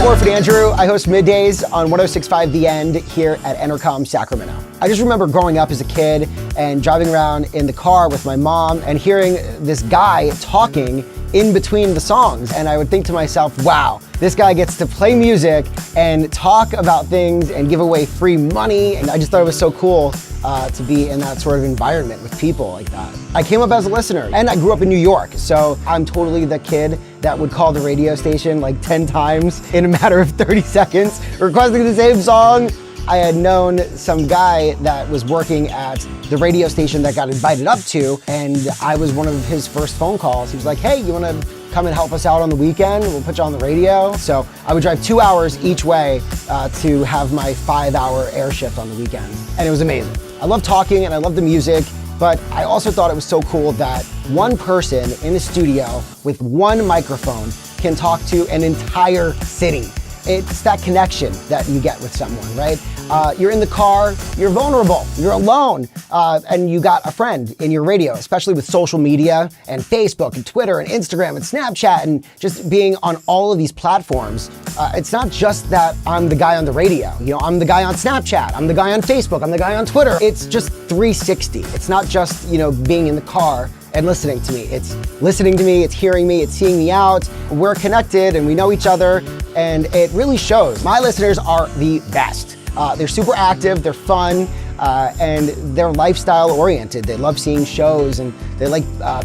Orphan Andrew. I host middays on 106.5 The End here at Entercom Sacramento. I just remember growing up as a kid and driving around in the car with my mom and hearing this guy talking in between the songs. And I would think to myself, wow, this guy gets to play music and talk about things and give away free money. And I just thought it was so cool to be in that sort of environment with people like that. I came up as a listener and I grew up in New York. So I'm totally the kid that would call the radio station like 10 times in a matter of 30 seconds, requesting the same song. I had known some guy that was working at the radio station that got invited up to, and I was one of his first phone calls. He was like, hey, you wanna come and help us out on the weekend? We'll put you on the radio. So I would drive 2 hours each way to have my 5-hour air shift on the weekend. And it was amazing. I love talking and I love the music, but I also thought it was so cool that one person in a studio with one microphone can talk to an entire city. It's that connection that you get with someone, right? You're in the car, you're vulnerable, you're alone, and you got a friend in your radio, especially with social media and Facebook and Twitter and Instagram and Snapchat and just being on all of these platforms. It's not just that I'm the guy on the radio. You know, I'm the guy on Snapchat, I'm the guy on Facebook, I'm the guy on Twitter. It's just 360. It's not just, you know, being in the car and listening to me. It's listening to me, it's hearing me, it's seeing me out. We're connected and we know each other, and it really shows. My listeners are the best. They're super active, they're fun, and they're lifestyle oriented. They love seeing shows and they like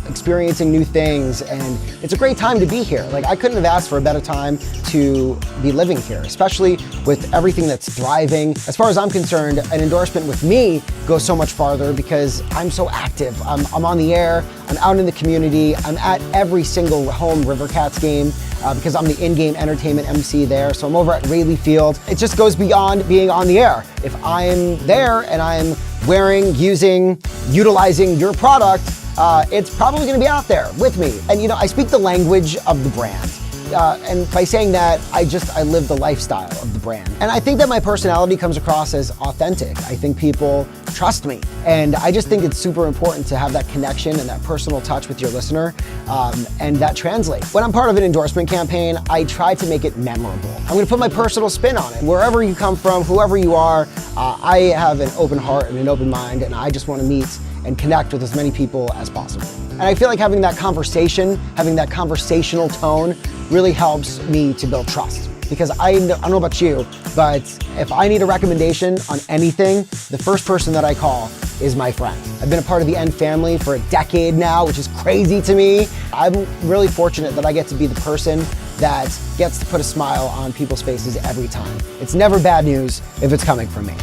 experiencing new things, and it's a great time to be here. Like, I couldn't have asked for a better time to be living here, especially with everything that's thriving. As far as I'm concerned, an endorsement with me goes so much farther because I'm so active. I'm on the air, I'm out in the community, I'm at every single home Rivercats game because I'm the in-game entertainment MC there. So I'm over at Rayleigh Field. It just goes beyond being on the air. If I'm there and I'm wearing, using, utilizing your product, it's probably gonna be out there with me. And you know, I speak the language of the brand. And by saying that, I live the lifestyle of the brand. And I think that my personality comes across as authentic. I think people trust me. And I just think it's super important to have that connection and that personal touch with your listener, and that translates. When I'm part of an endorsement campaign, I try to make it memorable. I'm gonna put my personal spin on it. Wherever you come from, whoever you are, I have an open heart and an open mind, and I just wanna meet and connect with as many people as possible. And I feel like having that conversation, having that conversational tone really helps me to build trust. Because I don't know about you, but if I need a recommendation on anything, the first person that I call is my friend. I've been a part of the End family for a decade now, which is crazy to me. I'm really fortunate that I get to be the person that gets to put a smile on people's faces every time. It's never bad news if it's coming from me.